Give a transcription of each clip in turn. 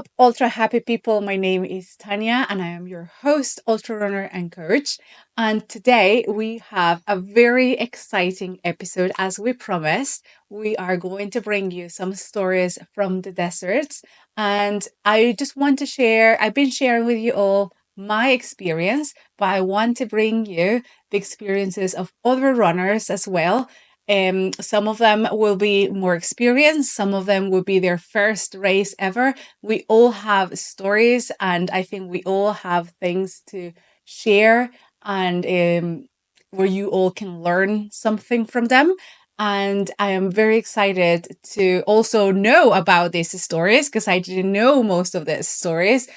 up, ultra happy people? My name is Tanya, and I am your host, ultra runner and coach. And today we have a very exciting episode. As we promised, we are going to bring you some stories from the deserts. And I just want to share, I've been sharing with you all my experience, but I want to bring you the experiences of other runners as well. Some of them will be more experienced, some of them will be their first race ever. We all have stories, and I think we all have things to share, and where you all can learn something from them. And I am very excited to also know about these stories because I didn't know most of these stories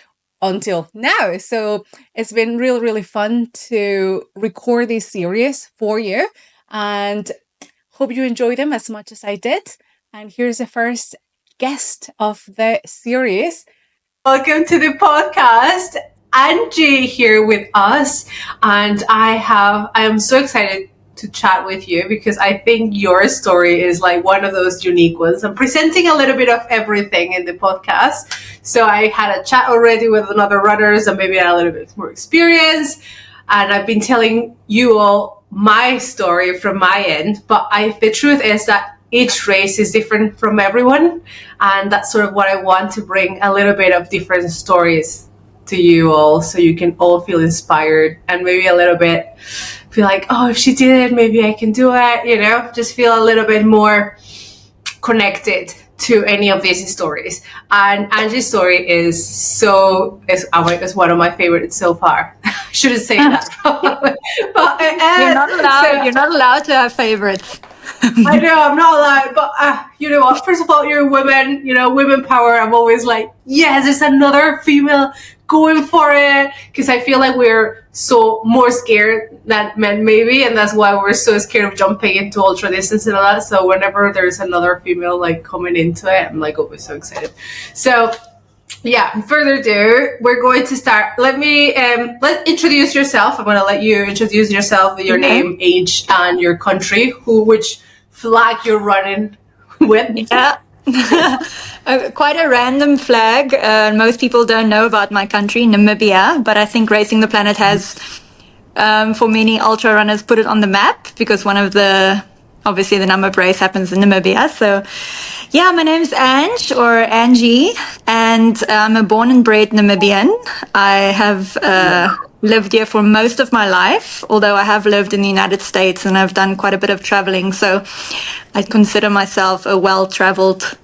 until now. So it's been really, really fun to record this series for you. And hope you enjoy them as much as I did. And here's the first guest of the series. Welcome to the podcast. Angie here with us. And I am so excited to chat with you because I think your story is like one of those unique ones. I'm presenting a little bit of everything in the podcast. So I had a chat already with another runners and maybe a little bit more experience. And I've been telling you all my story from my end. But the truth is that each race is different from everyone. And that's sort of what I want to bring, a little bit of different stories to you all so you can all feel inspired and maybe a little bit feel like, oh, if she did it, maybe I can do it, just feel a little bit more connected to any of these stories. And Angie's story is one of my favorites so far. I shouldn't say that. But, you're not allowed to have favorites. I know I'm not allowed, but you know what? First of all, you're a woman, women power. I'm always like, yes, there's another female going for it, because I feel like we're so more scared than men maybe, and that's why we're so scared of jumping into ultra distance and all that. So whenever there's another female like coming into it, I'm like always so excited. So yeah, further ado, we're going to start. Let's introduce yourself. I'm going to let you introduce yourself with your name, age, and your country, which flag you're running with. Yeah. Quite a random flag. Most people don't know about my country, Namibia, but I think Racing the Planet has, for many ultra runners, put it on the map because obviously the Namib Race happens in Namibia. So yeah, my name's Angie, and I'm a born and bred Namibian. I have lived here for most of my life, although I have lived in the United States and I've done quite a bit of traveling. So I consider myself a well-traveled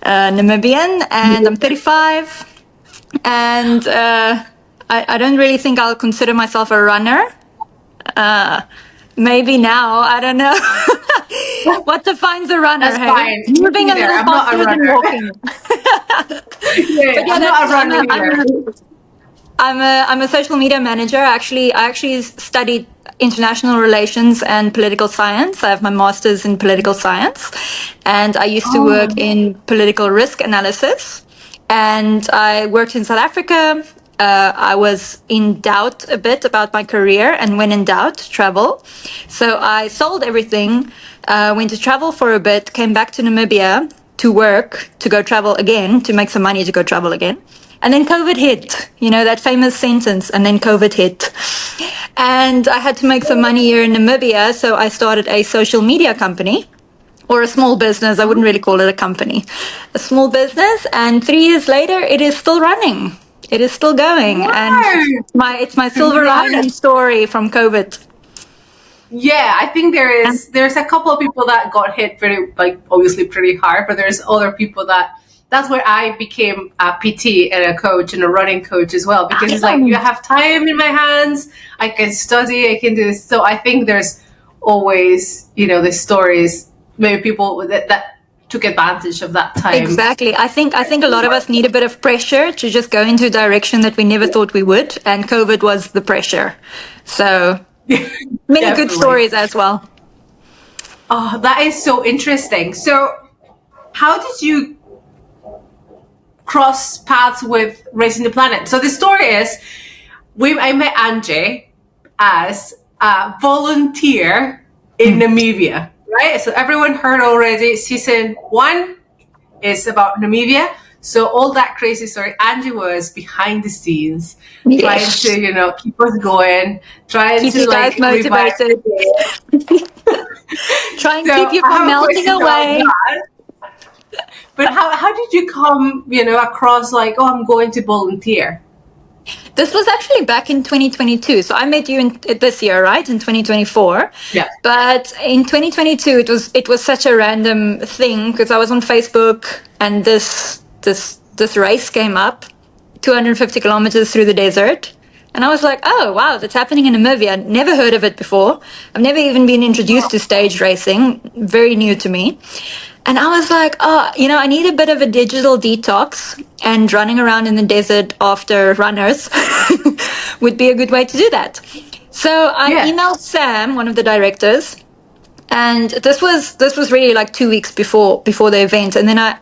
Namibian, and I'm 35. And I don't really think I'll consider myself a runner. Maybe now, I don't know. What defines a runner? That's fine. Moving a little faster than walking. I'm not a runner either. I'm a social media manager. I actually studied international relations and political science. I have my master's in political science, and I used to work in political risk analysis. And I worked in South Africa. I was in doubt a bit about my career, and when in doubt, travel. So I sold everything, went to travel for a bit, came back to Namibia to work, to go travel again, to make some money to go travel again. And then COVID hit, that famous sentence, and then COVID hit. And I had to make some money here in Namibia, so I started a social media company, or a small business. I wouldn't really call it a company. A small business, and 3 years later, it is still running. It is still going. Wow. And it's my silver lining story from COVID. Yeah, I think there's a couple of people that got hit obviously pretty hard, but there's other people that's where I became a PT and a coach and a running coach as well, because it's like, you have time in my hands, I can study, I can do this. So I think there's always, the stories, maybe people that took advantage of that time. Exactly. I think a lot of us need a bit of pressure to just go into a direction that we never thought we would, and COVID was the pressure. So many good stories as well. Oh, that is so interesting. So how did you cross paths with Racing the Planet? So the story is, I met Angie as a volunteer in Namibia, right? So everyone heard already, season 1 is about Namibia. So all that crazy story, Angie was behind the scenes, trying Yes. to, keep us going, trying Keep to you guys like revive motivated. the Try and So keep you I from have a melting question about away. that. But how did you come, across like, oh, I'm going to volunteer? This was actually back in 2022. So I met you in this year, right? In 2024. Yeah. But in 2022, it was such a random thing because I was on Facebook and this race came up, 250 kilometers through the desert. And I was like, oh, wow, that's happening in Namibia. I'd never heard of it before. I've never even been introduced to stage racing, very new to me. And I was like, oh, I need a bit of a digital detox, and running around in the desert after runners would be a good way to do that. So I Yeah. emailed Sam, one of the directors, and this was really like 2 weeks before the event. And then I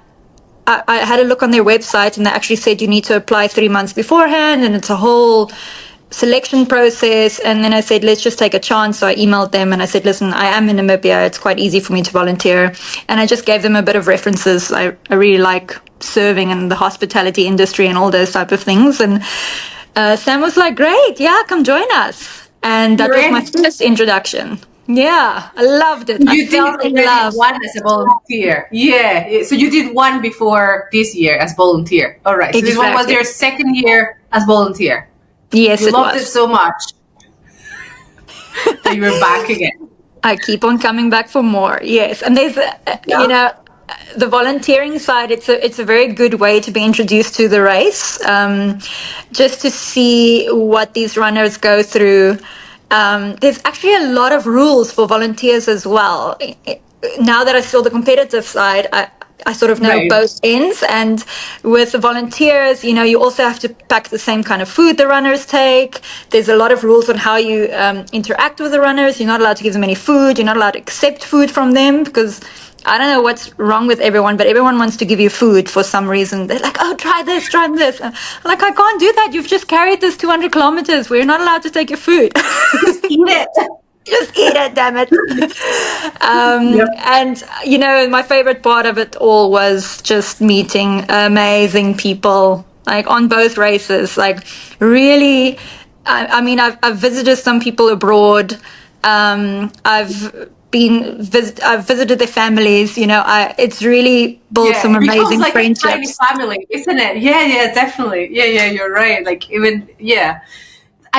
had a look on their website, and they actually said you need to apply 3 months beforehand, and it's a whole selection process. And then I said, let's just take a chance. So I emailed them and I said, listen, I am in Namibia. It's quite easy for me to volunteer. And I just gave them a bit of references. I really like serving in the hospitality industry and all those type of things. And Sam was like, great, yeah, come join us. And that was my Really? first introduction. Yeah, I loved it. I You did fell in already love. one as a volunteer. Yeah. So you did one before this year as volunteer. All right. So this one was Exactly. your second year as volunteer. Yes, You it loved it was. so much that you were back again. I keep on coming back for more. Yes, and there's, Yeah. the volunteering side. It's a very good way to be introduced to the race, just to see what these runners go through. There's actually a lot of rules for volunteers as well. Now that I saw the competitive side, I sort of know Right. both ends. And with the volunteers, you also have to pack the same kind of food the runners take. There's a lot of rules on how you interact with the runners. You're not allowed to give them any food. You're not allowed to accept food from them because I don't know what's wrong with everyone, but everyone wants to give you food for some reason. They're like, oh, try this, try this. I'm like, I can't do that. You've just carried this 200 kilometers. We're not allowed to take your food. Just eat it. Just eat it, damn it. Yep. And, my favorite part of it all was just meeting amazing people, like on both races. Like, really, I mean, I've visited some people abroad. I've visited their families. It's really built Yeah, some it becomes amazing like a tiny friendships. family, isn't it? Yeah, definitely. Yeah, you're right. Like even yeah,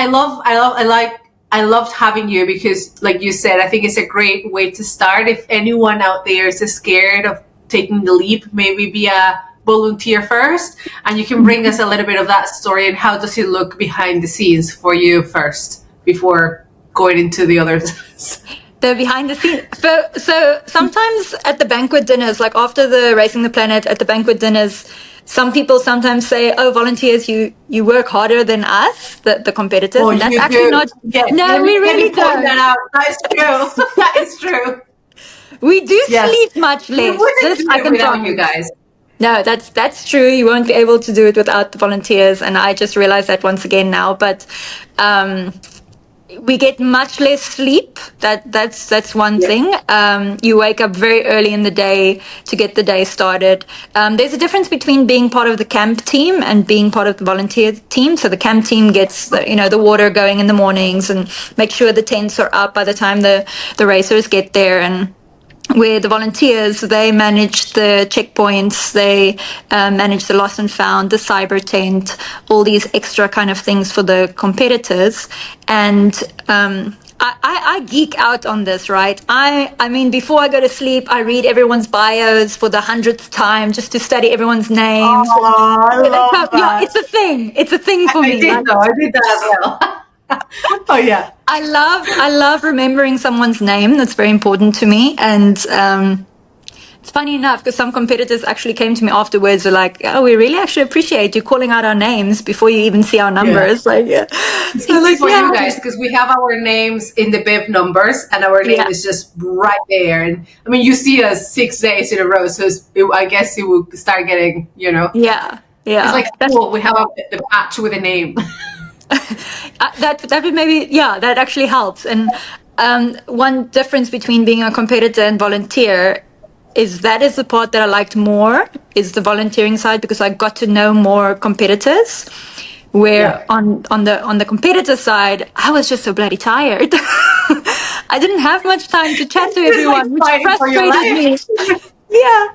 I loved having you because, like you said, I think it's a great way to start. If anyone out there is scared of taking the leap, maybe be a volunteer first, and you can bring us a little bit of that story and how does it look behind the scenes for you first before going into the others. The behind the scenes. So sometimes at the banquet dinners, like after the Racing the Planet, at the banquet dinners, some people sometimes say, "Oh, volunteers, you work harder than us, the competitors," Oh, and that's you actually do. not. Yes, No, we let me really point that don't. out. That is true. That is true. We do Yes. sleep much We less. wouldn't This do I it can without you promise. guys. No, that's true. You won't be able to do it without the volunteers, and I just realized that once again now. But um, we get much less sleep. That's one Yep. thing. You wake up very early in the day to get the day started. There's a difference between being part of the camp team and being part of the volunteer team. So the camp team gets the water going in the mornings and make sure the tents are up by the time the racers get there. And where the volunteers, they manage the checkpoints, they manage the lost and found, the cyber tent, all these extra kind of things for the competitors. And I geek out on this, right? I mean, before I go to sleep, I read everyone's bios for the 100th time just to study everyone's names. And Oh, I where they love come. Yeah, that. it's a thing. It's a thing for I me. did Like, though. I did that as well. Oh yeah. I love remembering someone's name. That's very important to me. And it's funny enough because some competitors actually came to me afterwards. Were like, "Oh, we really actually appreciate you calling out our names before you even see our Yeah. numbers." Like, yeah, It's I'm easy like, for yeah, you guys because we have our names in the bib numbers and our name yeah, is just right there. And I mean, you see us 6 days in a row, so I guess it will start getting, yeah, it's yeah. like cool. We have the patch with a name. That would maybe, yeah, that actually helps. And one difference between being a competitor and volunteer, that is the part that I liked more, is the volunteering side, because I got to know more competitors. Where on the competitor side, I was just so bloody tired. I didn't have much time to chat to Just like everyone, which fighting for your frustrated life. me. Yeah,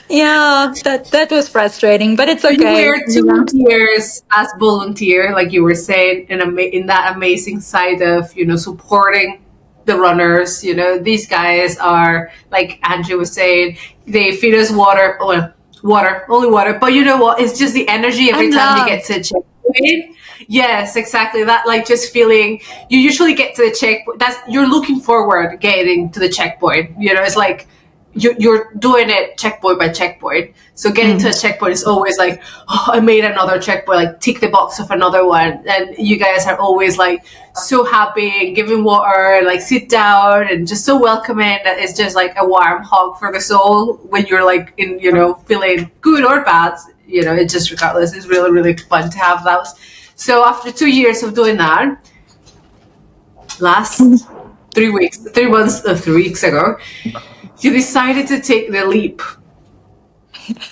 yeah, that was frustrating, but it's So you okay. were 2 years as volunteer, like you were saying, in that amazing side of, supporting the runners. These guys are, like Angie was saying, they feed us water, well, water, only water. But you know what? It's just the energy every And time you love. get to a checkpoint. Yes, exactly. That, like, just feeling, you usually get to the checkpoint. You're looking forward getting to the checkpoint. It's like, you're doing it checkpoint by checkpoint. So getting to a checkpoint is always like, oh, I made another checkpoint, like tick the box of another one. And you guys are always like so happy and giving water and like sit down and just so welcoming that it's just like a warm hug for the soul when you're like in, feeling good or bad. It's just regardless. It's really, really fun to have those. So after 2 years of doing that, last 3 weeks ago, you decided to take the leap.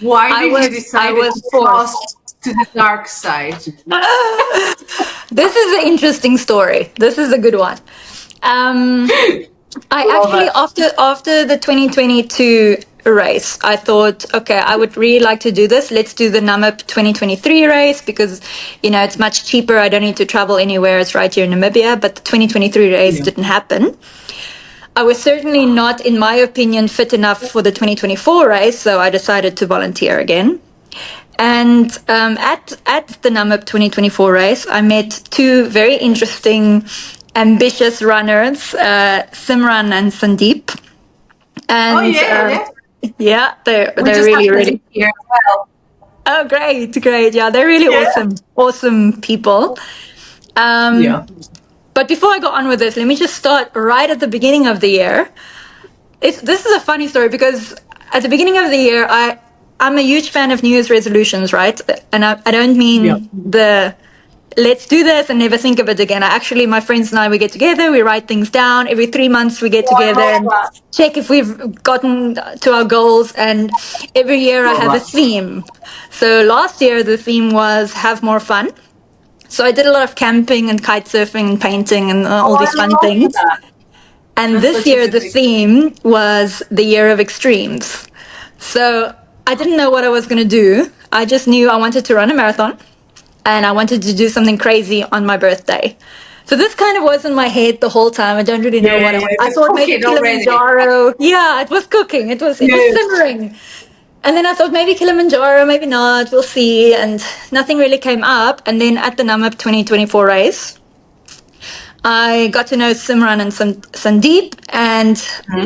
Why did you I decide to was cross forced. to the dark side? This is an interesting story. This is a good one. I Love actually, it. after the 2022 race, I thought, okay, I would really like to do this. Let's do the Namib 2023 race because, it's much cheaper. I don't need to travel anywhere. It's right here in Namibia. But the 2023 race didn't happen. I was certainly not, in my opinion, fit enough for the 2024 race, so I decided to volunteer again. And at the Namib 2024 race, I met two very interesting, ambitious runners, Simran and Sandeep. Oh And yeah. yeah, they're We just have really, to really. here as well. Oh, great, great. Yeah, they're really Yeah. awesome people. Yeah. But before I go on with this, let me just start right at the beginning of the year. This is a funny story because at the beginning of the year, I'm a huge fan of New Year's resolutions, right? And I don't mean the let's do this and never think of it again. My friends and I, we get together, we write things down. Every 3 months, we get Oh, I together love and that. check if we've gotten to our goals. And every year I Love have a that. theme. So last year, the theme was have more fun. So I did a lot of camping and kite surfing and painting and all Oh, these I fun love things. that. And That's this such a year, good the thing. theme was the year of extremes. So I didn't know what I was going to do. I just knew I wanted to run a marathon and I wanted to do something crazy on my birthday. So this kind of was in my head the whole time. I don't really know what I want. I It's thought maybe cooking already. Kilimanjaro. Yeah, it was cooking. It was Yeah. simmering. And then I thought maybe Kilimanjaro, maybe not. We'll see. And nothing really came up. And then at the Namib 2024 race, I got to know Simran and Sandeep, and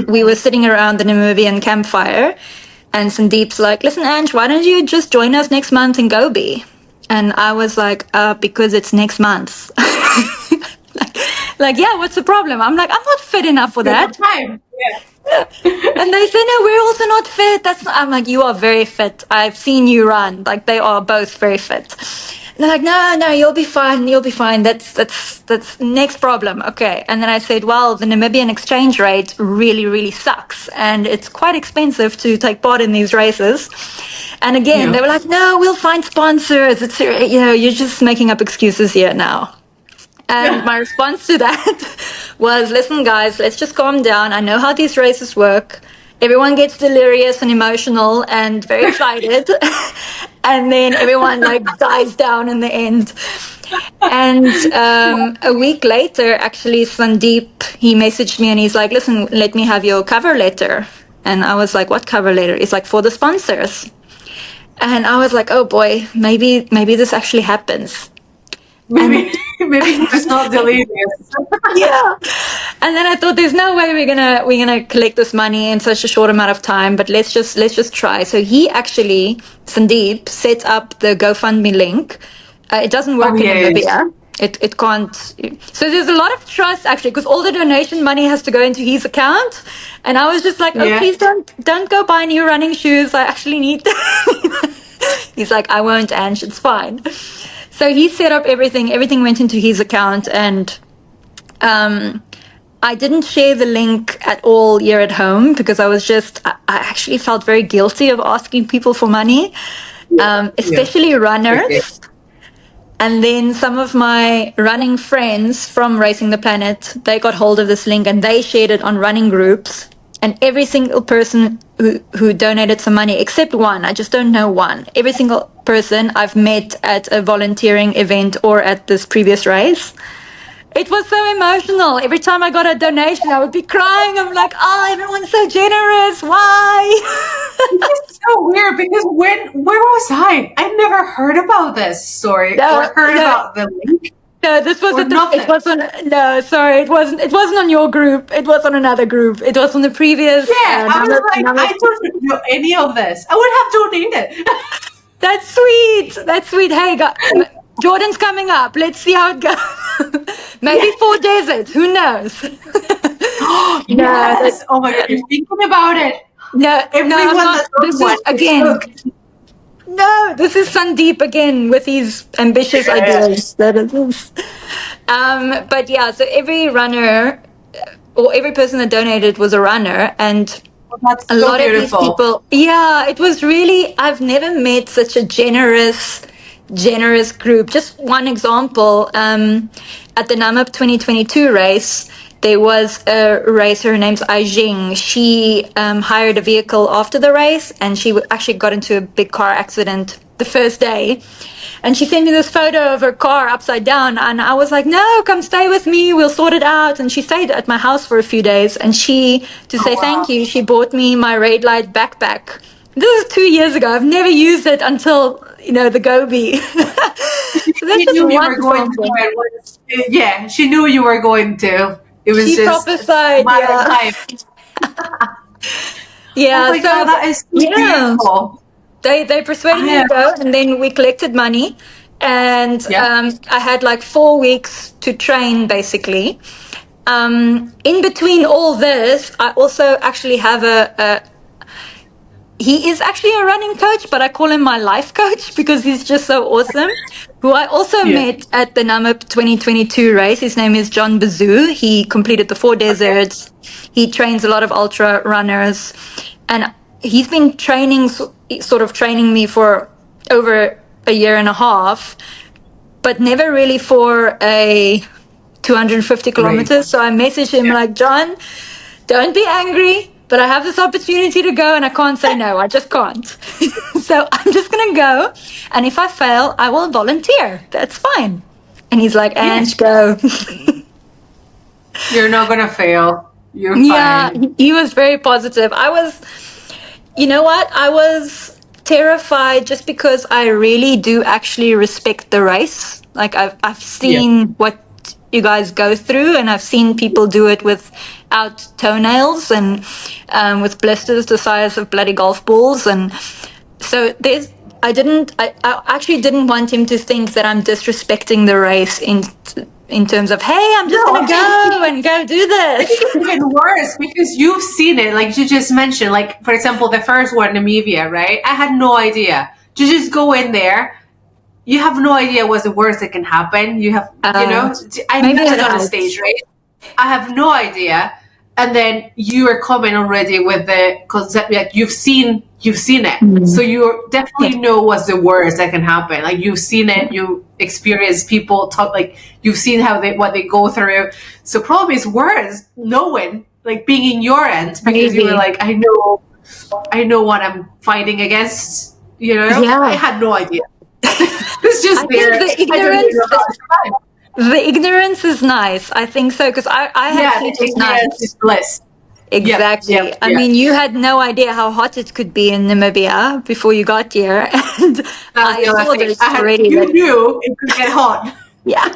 we were sitting around the Namibian campfire. And Sandeep's like, "Listen, Ange, why don't you just join us next month in Gobi?" And I was like, "Because it's next month." Yeah, what's the problem? I'm like, I'm not fit enough for Good that. time. Yeah. And they say, no, we're also not fit. I'm like, you are very fit. I've seen you run. Like, they are both very fit. And they're like, no, you'll be fine. You'll be fine. That's next problem. Okay. And then I said, well, the Namibian exchange rate really, really sucks. And it's quite expensive to take part in these races. And again, they were like, no, we'll find sponsors. You're just making up excuses here now. And my response to that was, listen, guys, let's just calm down. I know how these races work. Everyone gets delirious and emotional and very excited. And then everyone dies down in the end. And a week later, actually, Sandeep, he messaged me and he's like, listen, let me have your cover letter. And I was like, what cover letter? It's like, for the sponsors. And I was like, oh boy, maybe this actually happens. Maybe he was not delirious. Yeah. And then I thought there's no way we're gonna collect this money in such a short amount of time, but let's just try. So Sandeep set up the GoFundMe link. It doesn't work in Namibia. It can't. So there's a lot of trust actually, because all the donation money has to go into his account. And I was just like, oh, please don't go buy new running shoes. I actually need them. He's like, I won't, Ange, it's fine. So he set up everything. Everything went into his account, and I didn't share the link at all year at home because I actually felt very guilty of asking people for money, Yeah. especially Okay. runners. And then some of my running friends from Racing the Planet, they got hold of this link and they shared it on running groups. And every single person who donated some money, except one, I just don't know one, every single person I've met at a volunteering event or at this previous race. It was so emotional. Every time I got a donation, I would be crying. I'm like, oh, everyone's so generous. Why? It's so weird because where was I? I never heard about this story or No, heard no. about the link No, this was or at the. It nothing. wasn't. No, sorry, it wasn't. It wasn't on your group. It was on another group. It was on the previous. Yeah, I was like, I Namib. don't know any of this. I would have donated. That's sweet. That's sweet. Hey, Jordan's coming up. Let's see how it goes. Maybe Yeah. 4 deserts. Who knows? No, Yes. Oh my God, you're thinking about it. no, I'm Everyone not. that's on This one, is just again. look. No, this is Sandeep again with his ambitious Yeah. ideas. That is. But yeah, so every runner or every person that donated was a runner, and Well, that's a so lot of these beautiful. people, yeah, it was really, I've never met such a generous group. Just one example, at the Namib 2022 race, there was a racer named Angie. She hired a vehicle after the race, and she actually got into a big car accident the first day. And she sent me this photo of her car upside down, and I was like, no, come stay with me, we'll sort it out. And she stayed at my house for a few days, and to Oh say wow. thank you, she bought me my red light backpack. This is 2 years ago. I've never used it until, the Gobi. So that's She just knew you one were going to do example. it. Yeah, she knew you were going to. It was She just a prophesied, matter of yeah. time. Oh Yeah, my God, so, that is so yeah. beautiful. They persuaded I me to am. go, and then we collected money, and Yeah. I had like 4 weeks to train basically. In between all this, I also actually have he is actually a running coach, but I call him my life coach because he's just so awesome. Who I also Yeah. met at the Namib 2022 race. His name is John Bazoo. He completed the 4 deserts. He trains a lot of ultra runners, and he's been sort of training me for over a year and a half, but never really for a 250 Great. kilometers. So I messaged him Yeah. like, John, don't be angry, but I have this opportunity to go and I can't say no. I just can't. So I'm just going to go. And if I fail, I will volunteer. That's fine. And he's like, Yeah. Ange, go. You're not gonna fail. You're Yeah, fine. he was very positive. You know what? I was terrified just because I really do actually respect the race. Like I've Yeah. seen what you guys go through, and I've seen people do it without toenails and with blisters the size of bloody golf balls. And so I actually didn't want him to think that I'm disrespecting the race in terms of, hey, I'm just No, gonna go and go do I think this. it's even worse because you've seen it, like you just mentioned, like for example, the first one, Namibia, right? I had no idea. To just go in there, you have no idea what's the worst that can happen. Uh, I've Maybe never it done a helps. stage race. I have no idea. And then you are coming already with the concept, like you've seen it. So you Yeah. definitely know what's the worst that can happen. Like you've seen it, you experience people talk, like you've seen what they go through. So probably it's worse knowing, like being in your end because you were Maybe. like, I know what I'm fighting against, I Yeah. had no idea. It's just I think there. I don't even know how to survive. the ignorance is nice. I think so because I had Yeah, the sleepless ignorance is nights. bliss. Yep, Exactly. yep, I yep. mean, you had no idea how hot it could be in Namibia before you got here, and That's I the other saw thing. this already. You Like, knew it could get hot. yeah,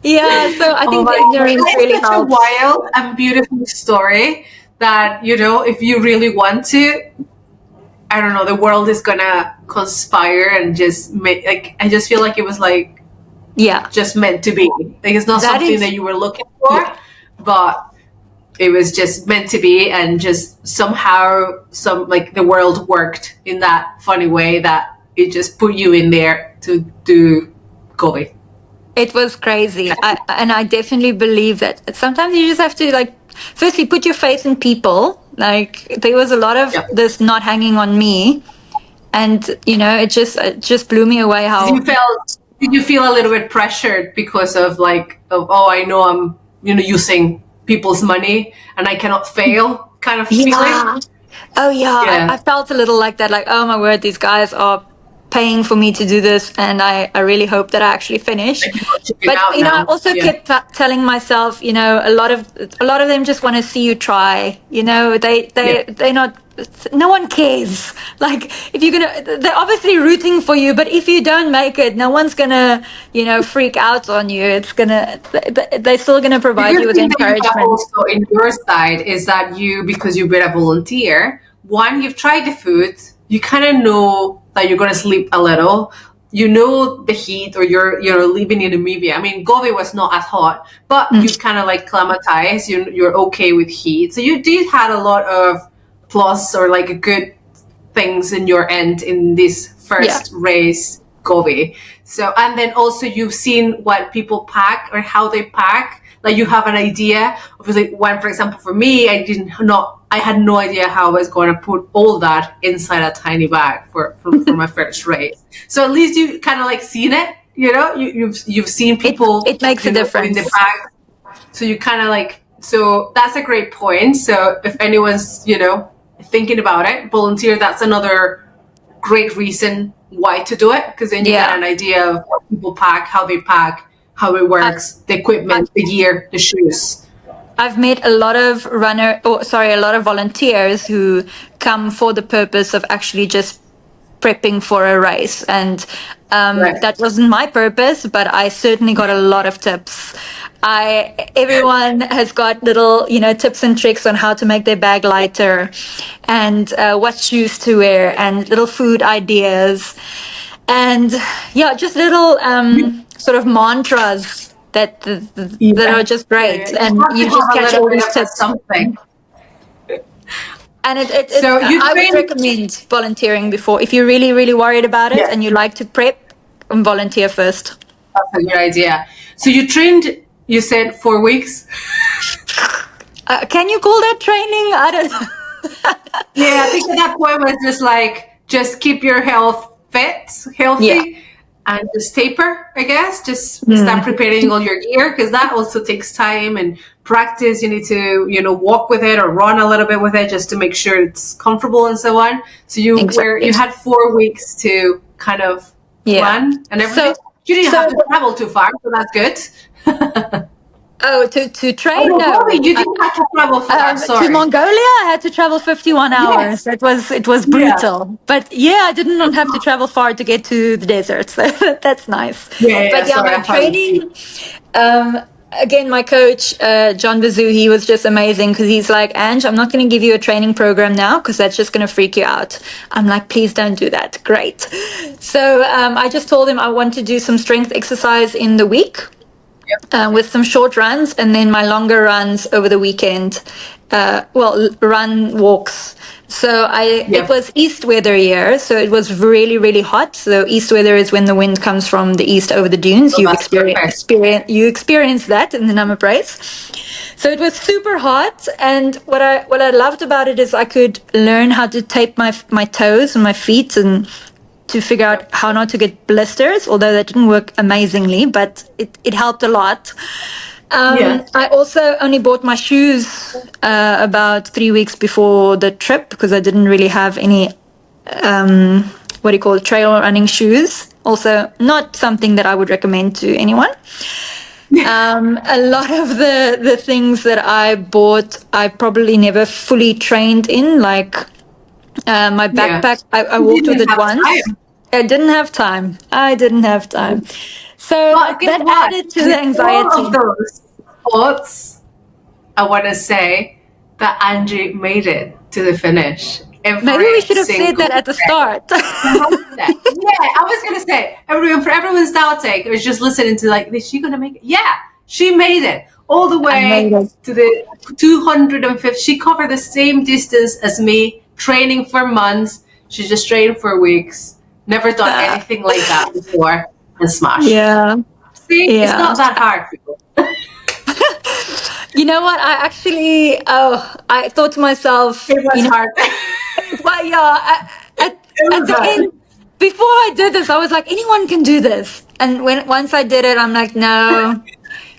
yeah. So I Oh think my the God. ignorance It's really such a helps. wild and beautiful story that, if you really want to, I don't know, the world is gonna conspire and just make, like, I just feel like it was like Yeah, just meant to be. Like, it's not that something is. that you were looking Yeah, for, but it was just meant to be, and just somehow like the world worked in that funny way that it just put you in there to do Gobi. It was crazy. And I definitely believe that sometimes you just have to, like, firstly, put your faith in people. Like, there was a lot of Yeah. this not hanging on me. And, it just blew me away Did how, you feel did you feel a little bit pressured because of I know I'm using people's money and I cannot fail kind of feeling? yeah. Oh, yeah. I Yeah. felt a little like that, like, oh my word, these guys are paying for me to do this. And I really hope that I actually finish. Like people are chipping But, out I now. also Yeah. kept telling myself, a lot of them just want to see you try. Yeah. They're not, no one cares. Like, if you're gonna, they're obviously rooting for you, but if you don't make it, no one's gonna, freak out on you. It's gonna, they're still gonna The provide you good with thing that you have encouragement. also in your side is that because you've been a volunteer, one, you've tried the food, you kind of know that you're going to sleep a little. You know the heat, or you're living in Namibia. I mean, Gobi was not as hot, but Mm, you kind of like climatized. You're okay with heat, so you did had a lot of plus or like good things in your end in this yeah. first race, Gobi. So, and then also you've seen what people pack or how they pack. Like you have an idea. Obviously, one, for example, for me, I had no idea how I was going to put all that inside a tiny bag for my first race. So at least you kind of like seen it, you've seen It, people, it makes a putting the difference. bag. So you kind of like, so that's a great point. So if anyone's, thinking about it, volunteer, that's another great reason why to do it, because then you get Yeah. an idea of what people pack, how they pack, how it I, works, the I, equipment, the gear, the shoes. I've met a lot of a lot of volunteers who come for the purpose of actually just prepping for a race. And Right. that wasn't my purpose, but I certainly got a lot of tips. Everyone has got little, tips and tricks on how to make their bag lighter, and what shoes to wear, and little food ideas. And yeah, just little sort of mantras that Yeah. are just Yeah, yeah. great, You and have to you just have a catch little all bit these of a tips. something. And So you I would train. recommend volunteering before, if you're really, really worried about it Yeah, and you like to prep, volunteer first. that's a good idea. So you trained, you said 4 weeks? Can you call that training? I don't know. Yeah, I think at that point was just like, just keep your health fit, Yeah. healthy, and just taper, I guess. Just start Mm, preparing all your gear, because that also takes time and practice. You need to, walk with it or run a little bit with it just to make sure it's comfortable and so on. So you exactly. had 4 weeks to kind of Yeah. plan and everything. So, You didn't have so, to travel too far, so that's good. oh, to Oh train? no, Bobby, No. you didn't have to travel far. To Sorry. Mongolia, I had to travel 51 Yes. hours. It was Yeah. brutal. But yeah, I did not have to travel far to get to the desert. So that's nice. Yeah, yeah, But yeah, sorry, my I thought it was. training, again, my coach, John Bazoo, he was just amazing, because he's like, Ange, I'm not going to give you a training program now because that's just going to freak you out. I'm like, please don't do that. Great. So I just told him I want to do some strength exercise in the week, with some short runs, and then my longer runs over the weekend. Run walks. So it Yeah. was east weather year, so it was really, really hot. So east weather is when the wind comes from the east over the dunes. So that's perfect. You experienced that in the Namib Race. So it was super hot, and what I loved about it is I could learn how to tape my toes and my feet, and to figure out how not to get blisters, although that didn't work amazingly, but it helped a lot. Yeah. I also only bought my shoes about 3 weeks before the trip, because I didn't really have any, what do you call it, trail running shoes. Also, not something that I would recommend to anyone. A lot of the things that I bought, I probably never fully trained in, like my Yeah. backpack, I You walked with didn't it have once. time. I didn't have time. I didn't have time. So But guess that what? added to With the all of anxiety. those thoughts, I want to say that Angie made it to the finish Maybe we every should have said single that at the day. start. 100%. Yeah, I was gonna say, for everyone's doubting, I was just listening to like, is she gonna make it? Yeah, she made it all the I made way it. to the 250. She covered the same distance as me, training for months. She just trained for weeks. Never done anything like that before, and smashed. Yeah. See, it's Yeah. not that hard, people. You know what? I thought to myself, It was hard. well, yeah, It at was the hard. end, before I did this, I was like, anyone can do this. And once I did it, I'm like, no,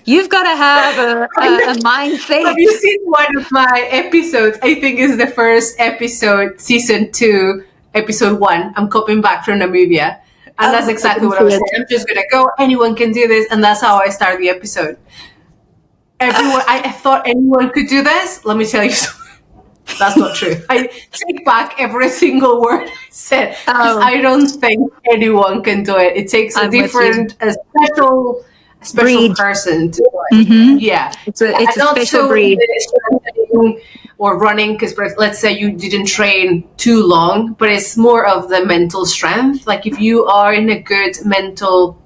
you've got to have a Have mindset. you seen one of my episodes? I think is the first episode, season 2, episode 1. I'm coming back from Namibia. And that's Oh, I exactly didn't what I see was it. saying. I'm just going to go. Anyone can do this. And that's how I started the episode. Everyone, I thought anyone could do this. Let me tell you something. That's not true. I take back every single word I said because Oh, I don't think anyone can do it. It takes a I'm with you. different, a special Breed. person to do it. Mm-hmm. Yeah, It's and a not special so breed. strengthening or running because let's say you didn't train too long, but it's more of the mental strength. Like if you are in a good mental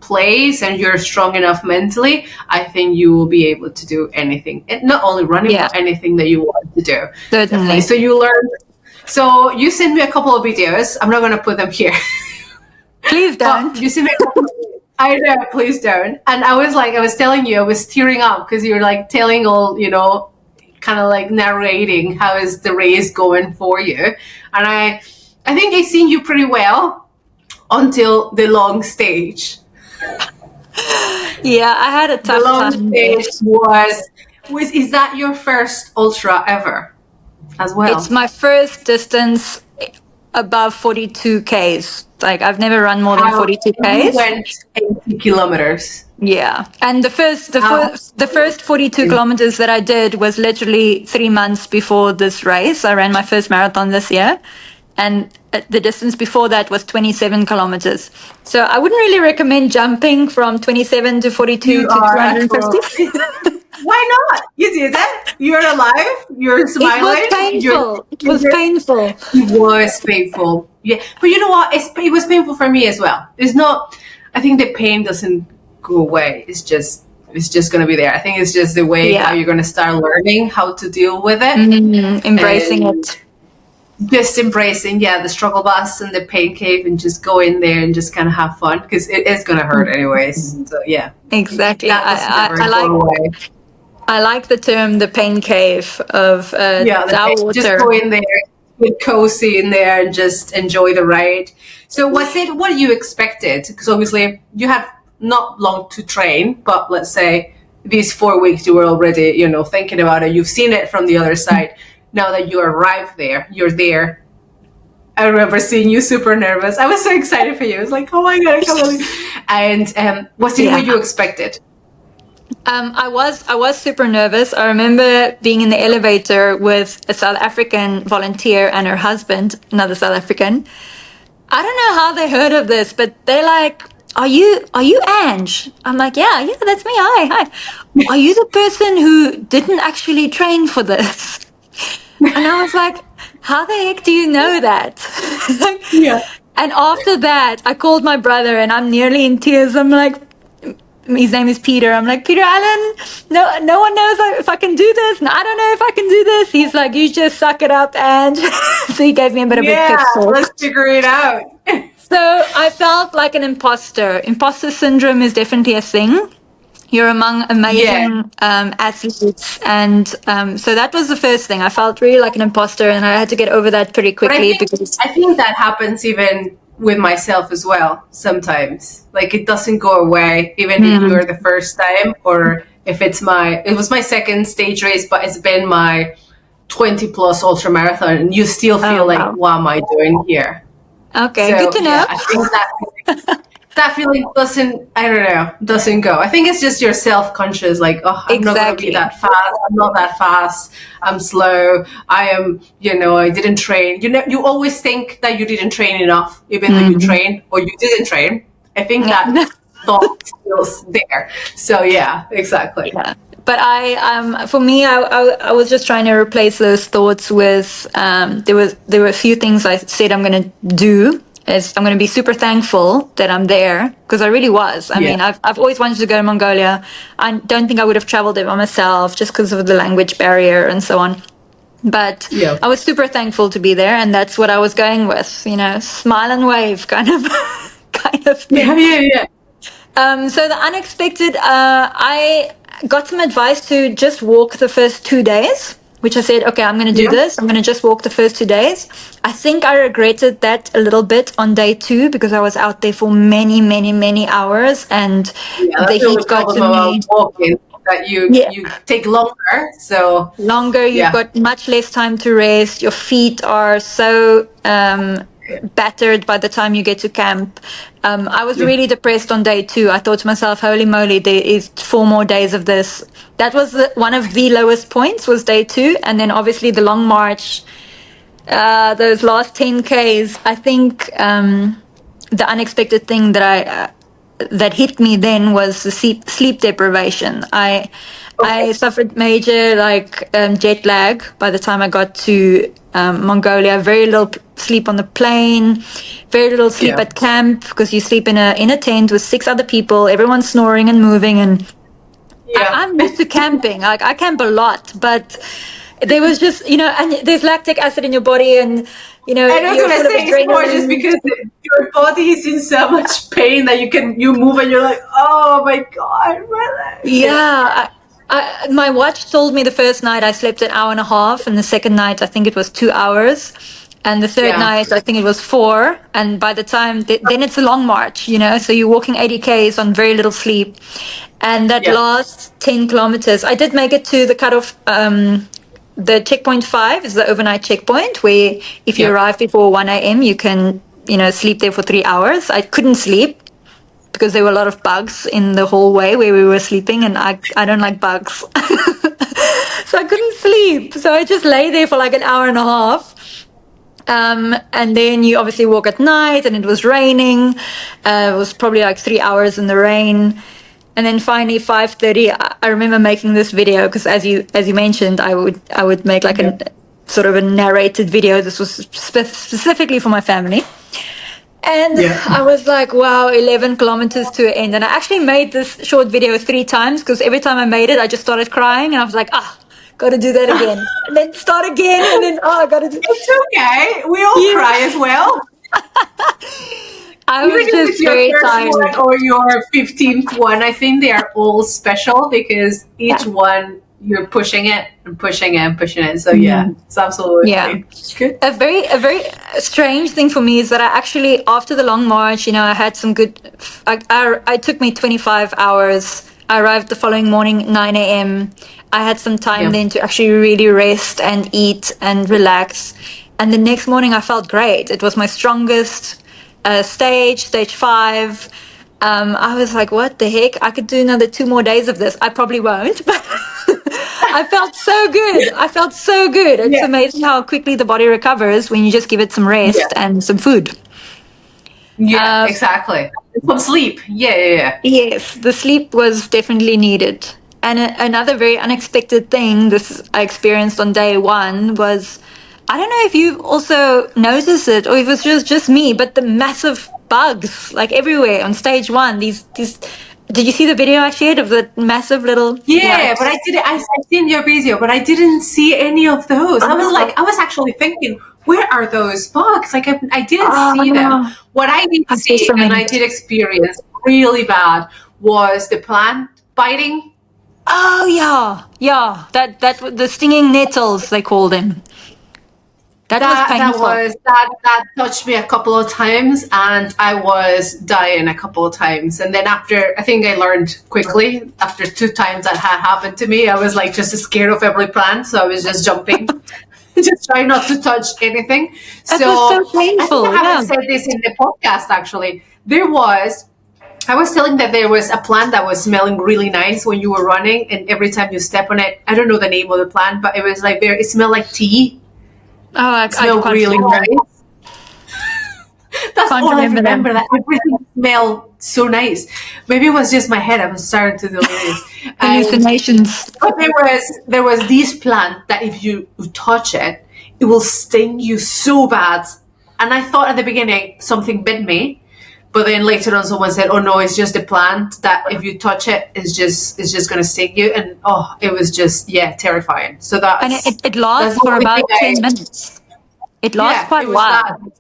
place and you're strong enough mentally, I think you will be able to do anything. And not only running, Yeah, but anything that you want to do. Definitely. certainly. So you learn. So you sent me a couple of videos. I'm not going to put them here, Please but don't. you sent me a couple of videos. I know, please don't. And I was telling you, I was tearing up because you're like telling all, kind of like narrating how is the race going for you. And I think I seen you pretty well until the long stage. Yeah, I had a The tough long time there. stage is that your first ultra ever as It's well? my first distance above 42 Ks. Like I've never run more than How 42 you Ks. went 80 kilometers. Yeah. And How the first 42 kilometers that I did was literally 3 months before this race. I ran my first marathon this year. And the distance before that was 27 kilometers. So I wouldn't really recommend jumping from 27 to 42 you to are at 250. why not? You did it. You're alive. You're It was smiling. painful. It was painful. It was painful. Yeah, but you know what? It was painful for me as well. It's not. I think the pain doesn't go away. It's just gonna be there. I think it's just the way how Yeah. you're gonna start learning how to deal with it. Embracing And it. just embracing, the struggle bus and the pain cave, and just go in there and just kind of have fun because it is gonna hurt anyways. So yeah, Exactly. that doesn't ever I go like away. I like the term the pain cave of Yeah, just go water. in there, get cozy in there, and just enjoy the ride. So was it what you expected? Because obviously you had not long to train, but let's say these 4 weeks you were already, thinking about it. You've seen it from the other side. Now that you arrived there, you're there. I remember seeing you super nervous. I was so excited for you. I was like, oh my God, I can't believe. And was it what you expected? I was super nervous. I remember being in the elevator with a South African volunteer and her husband, another South African. I don't know how they heard of this, but they're like, are you Ange? I'm like, yeah, that's me. Hi. Are you the person who didn't actually train for this? And I was like, how the heck do you know that? Yeah. And after that, I called my brother and I'm nearly in tears. I'm like, his name is Peter. I'm like, Peter Allen, no one knows if I can do this. And I don't know if I can do this. He's like, you just suck it up. And so he gave me a bit of a pep talk. Let's figure it out. So I felt like an imposter. Imposter syndrome is definitely a thing. You're among amazing athletes. And so that was the first thing. I felt really like an imposter and I had to get over that pretty quickly because I think that happens even with myself as well sometimes. Like it doesn't go away even if you're the first time, or if it was my second stage race, but it's been my 20 plus ultra marathon, and you still feel like, wow. what am I doing here? Okay, So, good to know. yeah, I think that feeling doesn't go. I think it's just you're self-conscious, like, oh, I'm not going to be Exactly. that fast. I'm not that fast. I'm slow. I am, I didn't train. You always think that you didn't train enough, even though you trained or you didn't train. I think that thought still's there. So yeah, exactly. Yeah. But for me, I was just trying to replace those thoughts with, there were a few things I said I'm going to do. I'm going to be super thankful that I'm there, because I really was. I mean, I've always wanted to go to Mongolia. I don't think I would have traveled there by myself just because of the language barrier and so on. But I was super thankful to be there, and that's what I was going with, smile and wave kind of thing. Yeah. So the unexpected, I got some advice to just walk the first 2 days, which I said, okay, I'm going to do Yeah. this. I'm going to just walk the first 2 days. I think I regretted that a little bit on day 2 because I was out there for many, many, many hours and Yeah, the that's the only heat got to problem about me. walking, that Yeah. you take longer. So Longer, you've yeah, got much less time to rest. Your feet are so battered by the time you get to camp. I was yeah, really depressed on day 2. I thought to myself, holy moly, there is 4 more days of this. That was one of the lowest points was day 2. And then obviously the long march, those last 10 Ks, I think the unexpected thing that that hit me then was the sleep deprivation. I okay, suffered major jet lag by the time I got to Mongolia. Very little sleep on the plane, very little sleep yeah, at camp because you sleep in a tent with 6 other people. Everyone's snoring and moving, and yeah. I'm used to camping. Like I camp a lot, but there was just and there's lactic acid in your body, and I was you're gonna full of say it's more just adrenaline. because your body is in so much pain that you move and you're like, oh my god, my leg. Yeah, Yeah, my watch told me the first night I slept an hour and a half, and the second night I think it was 2 hours, and the third yeah, night I think it was 4. And by the time then it's a long march, so you're walking 80 k's on very little sleep, and that yeah, last 10 kilometers, I did make it to the cutoff. The checkpoint 5 is the overnight checkpoint where if you yeah. arrive before 1 a.m. you can sleep there for 3 hours. I couldn't sleep because there were a lot of bugs in the hallway where we were sleeping, and I don't like bugs. So I couldn't sleep. So I just lay there for like an hour and a half. And then you obviously walk at night, and it was raining. It was probably like 3 hours in the rain. And then finally 5:30, I remember making this video because as you mentioned, I would make like Yeah. a sort of a narrated video. This was specifically for my family. And Yeah. I was like, wow, 11 kilometers to an end. And I actually made this short video 3 times because every time I made it, I just started crying. And I was like, got to do that again. And then start again. And then, I got to do. It's okay. We all Yeah. cry as well. I Even was if it's just your very first one tired. or your 15th one, I think they are all special because each Yeah. one you're pushing it and pushing it and pushing it. So yeah, Mm. it's Yeah. absolutely good. A very strange thing for me is that I actually, after the long march, I had some good. I took me 25 hours. I arrived the following morning 9 a.m. I had some time Yeah. then to actually really rest and eat and relax. And the next morning I felt great. It was my strongest stage 5. I was like, what the heck? I could do another 2 more days of this. I probably won't, but I felt so good. I felt so good. It's Yeah. amazing how quickly the body recovers when you just give it some Yeah. rest and some food. Yeah, Uh, exactly. From sleep. Yeah, yeah, yeah. yes, the sleep was definitely needed. And another very unexpected thing this I experienced on day 1 was, I don't know if you also noticed it or if it was just me, but the massive bugs like everywhere on stage 1. These. Did you see the video I shared of the massive little? Yeah. Yeah, but I did. I seen your video, but I didn't see any of those. I was actually thinking, where are those bugs? Like, I didn't see them. Oh, What I did I'm so see, and I sorry. did experience really bad, was the plant biting. Oh yeah. That the stinging nettles they call them. That was painful. That touched me a couple of times, and I was dying a couple of times. And then after, I think I learned quickly after 2 times that had happened to me. I was like just scared of every plant, so I was just jumping, just trying not to touch anything. That was So so I think I painful. haven't Yeah. said this in the podcast. Actually, I was telling that there was a plant that was smelling really nice when you were running, and every time you step on it, I don't know the name of the plant, but it was like it smelled like tea. Oh, I Smelled can't really remember. nice. That's Can't all I remember remember. them. That everything smelled so nice. Maybe it was just my head. I was starting to delirious. And Hallucinations. but there was this plant that if you touch it, it will sting you so bad. And I thought at the beginning something bit me, but then later on someone said, "Oh no, it's just a plant that if you touch it, it's just gonna sting you." And it was just terrifying. So And that's it that's lasts the for only thing about 10 minutes. It lasts yeah, quite it a was that. while.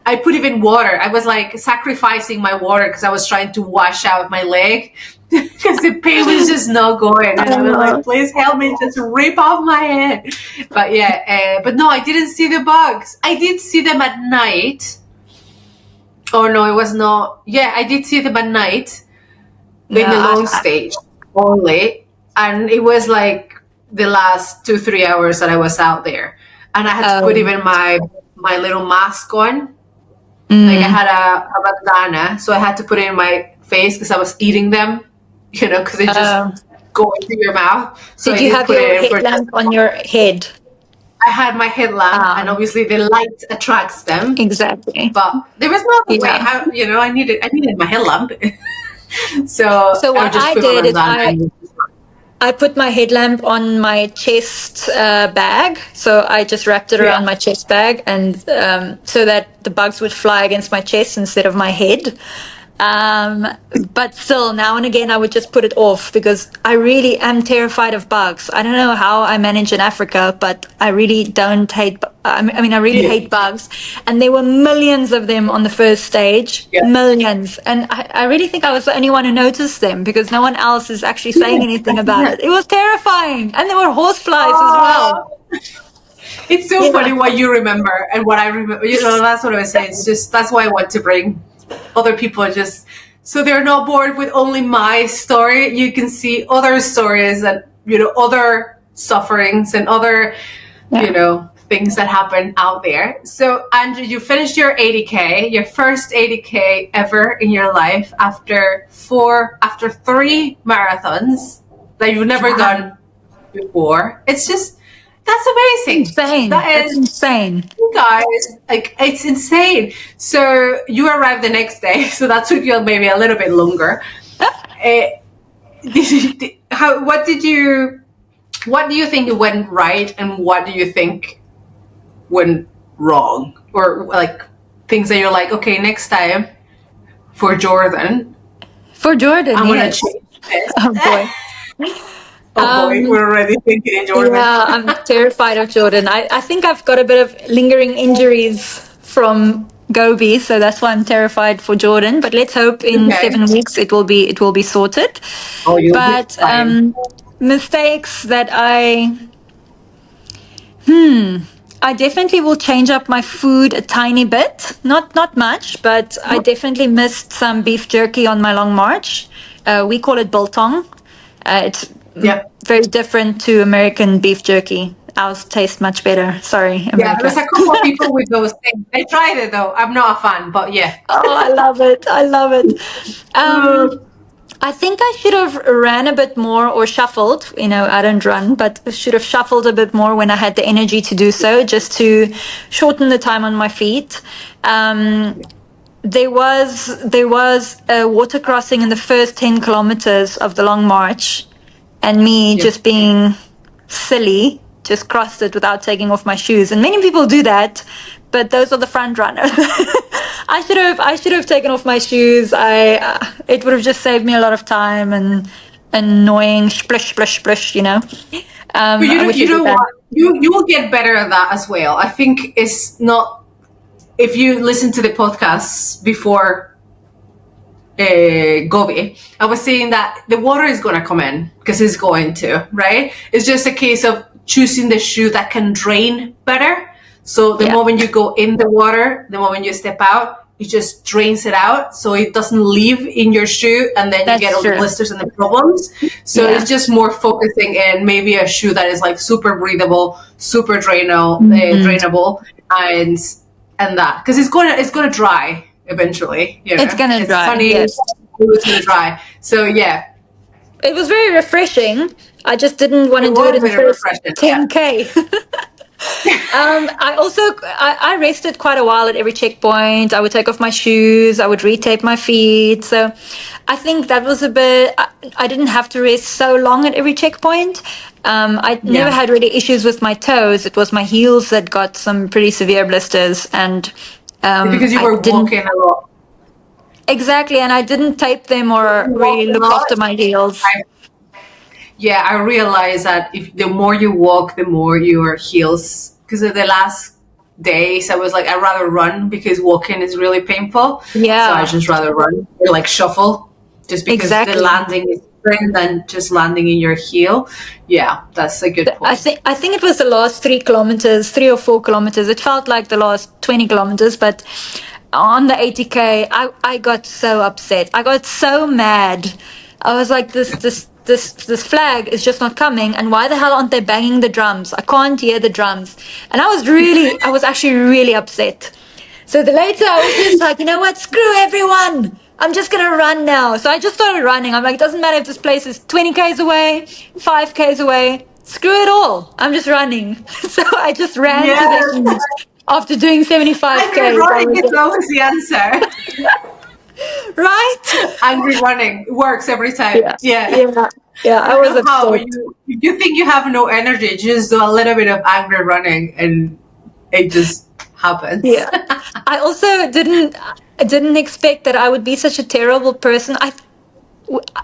I put even water. I was like sacrificing my water because I was trying to wash out my leg because the pain was just not going. And I was like, please help me just rip off my head. But yeah, but no, I didn't see the bugs. I did see them at night. Oh no, it was not. Yeah, I did see them at night in No, the long stage only. And it was like the last 2-3 hours that I was out there. And I had to put even my little mask on. Like I had a bandana, so I had to put it in my face because I was eating them, because they just go into your mouth. So did I you did have put your it in for. headlamp on your head? I had my headlamp, and obviously the light attracts them. Exactly. But there was no other way. Yeah. I needed my headlamp. So So I would what just I put my did is bandana. I put my headlamp on my chest bag. So I just wrapped it Yeah. around my chest bag, and so that the bugs would fly against my chest instead of my head. But still, now and again, I would just put it off because I really am terrified of bugs. I don't know how I manage in Africa, but I really don't hate. I mean, I really Yeah. hate bugs. And there were millions of them on the first stage, Yeah. millions. And I really think I was the only one who noticed them because no one else is actually saying anything about Yeah. it. It was terrifying. And there were horseflies as well. Oh, it's so Yeah. funny what you remember and what I remember. That's what I was saying. It's just that's why I want to bring other people, just so they're not bored with only my story. You can see other stories and other sufferings and other things that happen out there. So Andrew, you finished your 80K, your first 80K ever in your life after 3 marathons that you've never done before. It's just that's amazing. Insane. That That's is, insane. guys, like it's insane. So you arrived the next day, so that took you maybe a little bit longer. What do you think went right, and what do you think went wrong, or like things that you're like, okay, next time for Jordan, For Jordan, I'm gonna yes. change this. Oh boy. Oh boy, we're already thinking in Jordan. Yeah, I'm terrified of Jordan. I think I've got a bit of lingering injuries from Gobi, so that's why I'm terrified for Jordan. But let's hope in Okay. 7 weeks it will be sorted. Oh, you'll be But fine. mistakes that I definitely will change up my food a tiny bit. Not much, but I definitely missed some beef jerky on my long march. We call it biltong. It's Yeah. very different to American beef jerky. Ours tastes much better. Sorry, Yeah, America. there's a couple of people with those things. I tried it though. I'm not a fan, but yeah. Oh, I love it. I love it. I think I should have ran a bit more or shuffled. I don't run, but I should have shuffled a bit more when I had the energy to do so, just to shorten the time on my feet. There was a water crossing in the first 10 kilometers of the long march, and me Yeah. just being silly, just crossed it without taking off my shoes. And many people do that, but those are the front runners. I should have taken off my shoes. It would have just saved me a lot of time and annoying splish splish splish. But Which you is know bad. what? You will get better at that as well. I think it's not, if you listen to the podcasts before Gobi, I was saying that the water is going to come in because it's going to, right? It's just a case of choosing the shoe that can drain better. So the Yeah. moment you go in the water, the moment you step out, it just drains it out, so it doesn't leave in your shoe, and then That's you get all the true. blisters and the problems. So Yeah. it's just more focusing in maybe a shoe that is like super breathable, super drainable, and that, because it's gonna dry eventually. It's gonna dry, sunny, yes. it's gonna dry. So yeah, It was very refreshing. I just didn't want to it do it was in the very first refreshing. 10K. I rested quite a while at every checkpoint. I would take off my shoes. I would retape my feet. So I think that was a bit. I didn't have to rest so long at every checkpoint. I never had really issues with my toes. It was my heels that got some pretty severe blisters, and Because you I were didn't walking a lot. exactly, and I didn't tape them or You walk really a look lot. after my heels. I realize that if the more you walk, the more your heels, because the days I was like, I'd rather run because walking is really painful. So I Yeah, just rather run or like shuffle, just because the exactly. landing is different than just landing in your heel. Yeah, that's a good point. I think it was the last 3 kilometers, 3 or 4 kilometers. It felt like the last 20 kilometers, but on the 80K, I got so upset. I got so mad. I was like, this flag is just not coming, and why the hell aren't they banging the drums? I can't hear the drums. And I was actually really upset. So the later I was just like, you know what, screw everyone. I'm just gonna run now. So I just started running. I'm like, it doesn't matter if this place is 20 Ks away, 5 Ks away. Screw it all. I'm just running. So I just ran to the Yeah, end. After doing 75 angry Ks, I running was is like, always the answer. right? Angry running works every time. Yeah, Yeah. yeah, yeah. I I don't was know how, but upset. you think you have no energy, just do a little bit of angry running and it just happens. Yeah. I also didn't expect that I would be such a terrible person.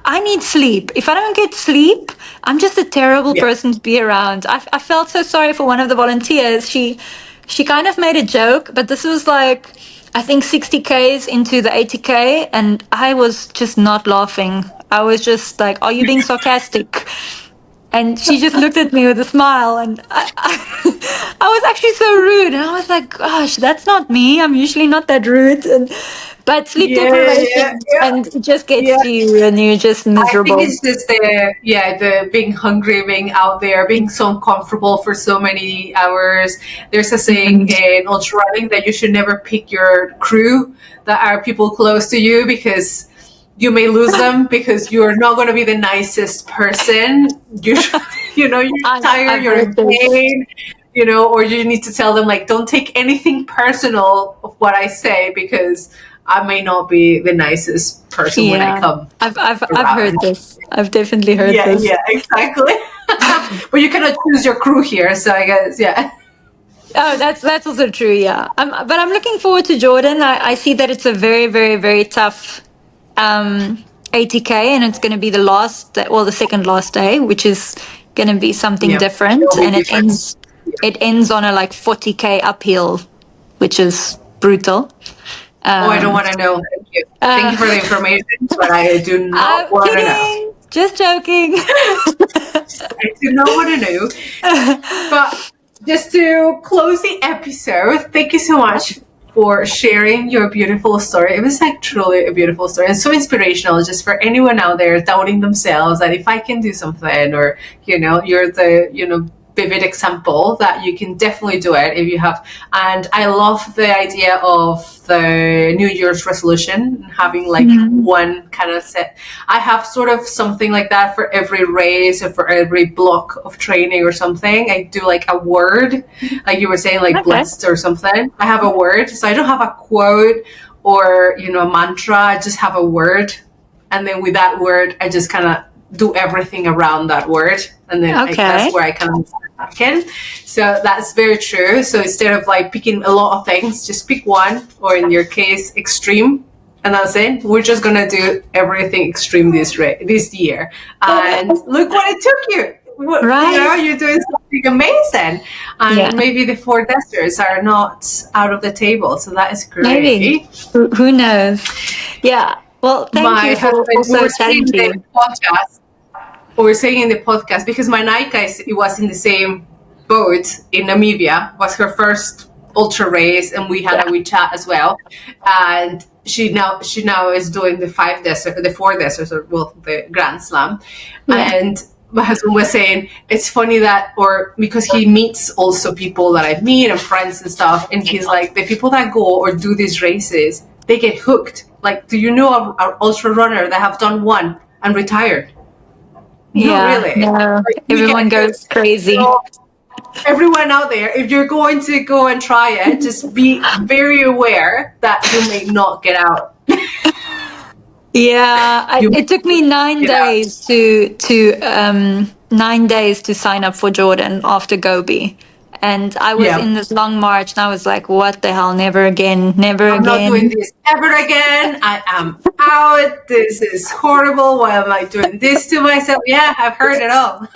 I need sleep. If I don't get sleep, I'm just a terrible Yeah. person to be around. I felt so sorry for one of the volunteers. She kind of made a joke, but this was like, I think 60 Ks into the 80K, and I was just not laughing. I was just like, are you being sarcastic? And she just looked at me with a smile, and I was actually so rude. And I was like, gosh, that's not me. I'm usually not that rude. But sleep Yeah, yeah, deprivation, yeah. and it just gets Yeah. to you, and you're just I think miserable. it's just the being hungry, being out there, being so uncomfortable for so many hours. There's a saying Mm. in ultra running that you should never pick your crew that are people close to you, because you may lose them because you're not going to be the nicest person. You you're tired, I've you're heard in this. pain, or you need to tell them like, don't take anything personal of what I say, because I may not be the nicest person when I Yeah, come I've heard around. this. I've definitely heard Yeah, this. yeah, exactly. But you cannot choose your crew here, so I guess, yeah. Oh, that's also true. Yeah, but I'm looking forward to Jordan. I see that it's a very, very, very tough 80K, and it's going to be the the second last day, which is going to be something Yeah, different, it'll be and different. it ends on a like 40K uphill, which is brutal. Oh, I don't Um, want to know. Thank you. Thank uh, you for the information, but I do not I'm want to know. kidding, just joking. I do not want to know. But just to close the episode, thank you so much for sharing your beautiful story. It was like truly a beautiful story and so inspirational, just for anyone out there doubting themselves that if I can do something, or you're the vivid example that you can definitely do it if you have. And I love the idea of the New Year's resolution, having like Mhm. one kind of set. I have sort of something like that for every race or for every block of training or something. I do like a word, like you were saying, like Okay. blessed or something. I have a word, so I don't have a quote or a mantra. I just have a word, and then with that word, I just kind of do everything around that word, and then that's Okay. where I kind of back in. So that's very true. So instead of like picking a lot of things, just pick one, or in your case, extreme, and that's it. We're just gonna do everything extreme this year, and look what it took you. Right. You're doing something amazing, Yeah. and maybe the 4 deserts are not out of the table. So that is Maybe. great. Who knows? Yeah. Well, thank My you for husband, we also were saying chatting in to the you. podcast, because my Naika was in the same boat in Namibia, was her first ultra race, and we had Yeah. a wee chat as well. And she now is doing the 4 deserts, or well, the Grand Slam. Yeah. And my husband was saying it's funny that, or because he meets also people that I meet and friends and stuff, and he's like, the people that go or do these races, they get hooked. Like, do you know a ultra runner that have done one and retired? Not Yeah. really. No. Like, you get Everyone hooked. goes crazy. So everyone out there, if you're going to go and try it, just be very aware that you may not get out. Yeah. You It took me may not get out. 9 days to sign up for Jordan after Gobi. And I was Yeah. in this long march, and I was like, what the hell? Never again. Never I'm not doing again. this ever again. I am out. This is horrible. Why am I doing this to myself? Yeah, I've heard it all.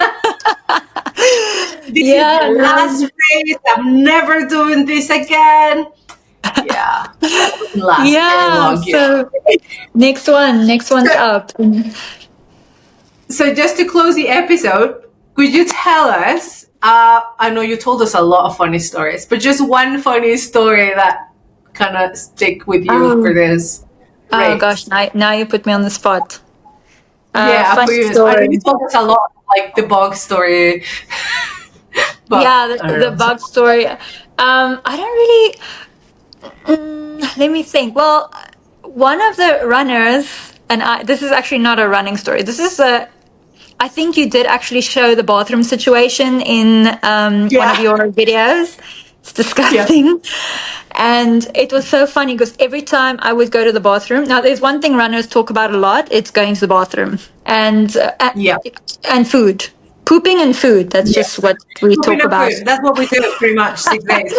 This is Yeah. the No. last race. I'm never doing this again. Yeah, that didn't last very Yeah. long. So next one's up. So just to close the episode, could you tell us? I know you told us a lot of funny stories, but just one funny story that kind of stick with you for Oh, this oh gosh, race. now you put me on the spot. Yeah, Funny for you. I know story. you told us a lot, like the bug story, but Yeah, I don't the know. bug story. I don't really. Let me think. Well, one of the runners, and this is actually not a running story. This is a. I think you did actually show the bathroom situation in one of Yeah, your videos. It's yeah, disgusting. And it was so funny because every time I would go to the bathroom, now there's one thing runners talk about a lot, it's going to the bathroom yeah, and food. Pooping and food, that's yeah. just what we Cooking talk and about. food. That's what we do pretty much 6 days.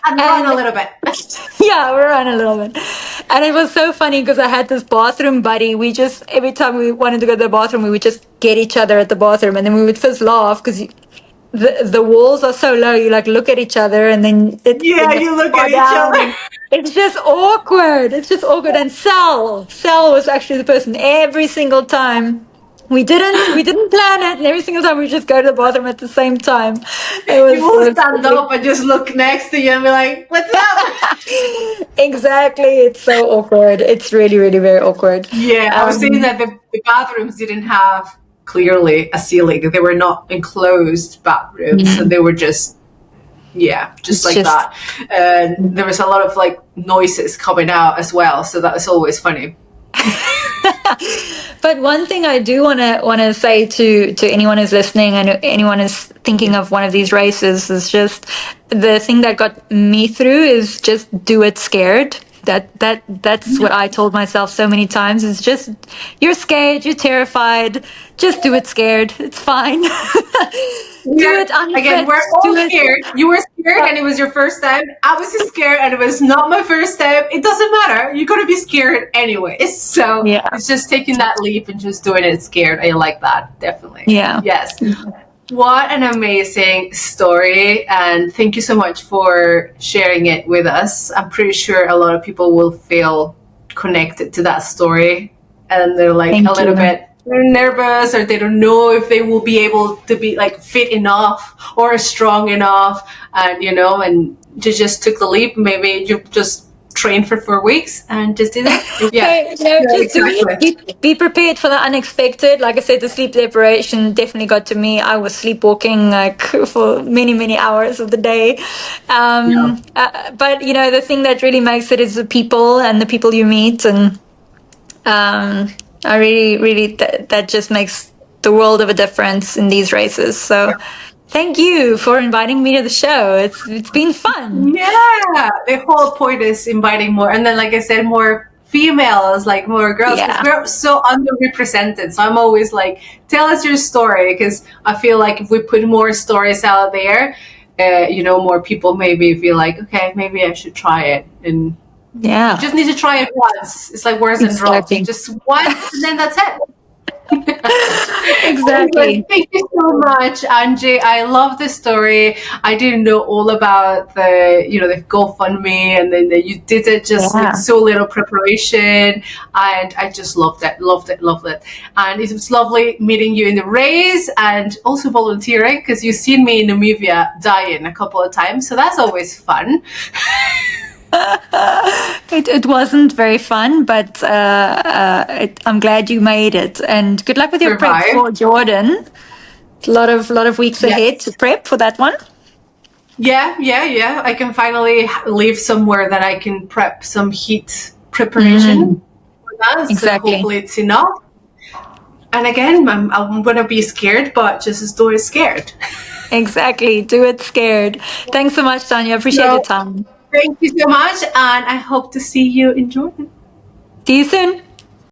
And run a And little bit. yeah, we're on a little bit. And it was so funny because I had this bathroom buddy. We just, every time we wanted to go to the bathroom, we would just get each other at the bathroom. And then we would first laugh because the walls are so low. You like look at each other and then Yeah, you you look fall at each down. other. And it's just awkward. It's just awkward. And Sal was actually the person every single time. We didn't plan it, and every single time we just go to the bathroom at the same time. You It will was stand up and just look next to you and be like, "What's up?" exactly. It's so awkward. It's really, really very awkward. Yeah, I was saying that the bathrooms didn't have clearly a ceiling. They were not enclosed bathrooms, so they were just just It's like just that. And there was a lot of like noises coming out as well, so that was always funny. But one thing I do want to say to anyone who's listening and anyone who's thinking of one of these races is just the thing that got me through is just do it scared. That's what I told myself so many times is just you're scared, you're terrified, just do it scared. It's fine. Do Yeah, it again, unfit. we're all Do it. scared. You were scared and it was your first time. I was scared and it was not my first time. It doesn't matter. You're going to be scared anyway. So Yeah. it's just taking that leap and just doing it scared. I like that. Definitely. Yeah. Yes. What an amazing story. And thank you so much for sharing it with us. I'm pretty sure a lot of people will feel connected to that story. And they're like a Thank little you. bit nervous, or they don't know if they will be able to be like fit enough or strong enough, and and you just took the leap. Maybe you just trained for 4 weeks and just did it. Yeah, Just exactly. be prepared for the unexpected. Like I said, the sleep deprivation definitely got to me. I was sleepwalking like for many, many hours of the day. Yeah. But the thing that really makes it is the people and the people you meet, and I really, really that just makes the world of a difference in these races. So, thank you for inviting me to the show. It's been fun. Yeah, the whole point is inviting more, and then like I said, more females, like more girls, because Yeah. we're so underrepresented. So I'm always like, tell us your story, because I feel like if we put more stories out there, more people maybe feel like, okay, maybe I should try it. And Yeah. you just need to try it once. It's like words and drops. Exactly. Just once, and then that's it. Anyway, Exactly. thank you so much, Angie. I love this story. I didn't know all about the GoFundMe, and then you did it just with Yeah. so little preparation, and I just loved it, loved it, loved it. And it was lovely meeting you in the race and also volunteering, because you've seen me in Namibia dying a couple of times, so that's always fun. It wasn't very fun, but I'm glad you made it. And good luck with your prep Survive. for Jordan. A lot of weeks Yes. ahead to prep for that one. Yeah. I can finally live somewhere that I can prep some heat preparation for that. Exactly. So hopefully it's enough. And again, I'm going to be scared, but just do it scared. Exactly. Do it scared. Thanks so much, Tanya. Appreciate So your time. thank you so much. And I hope to see you in Jordan. See you soon.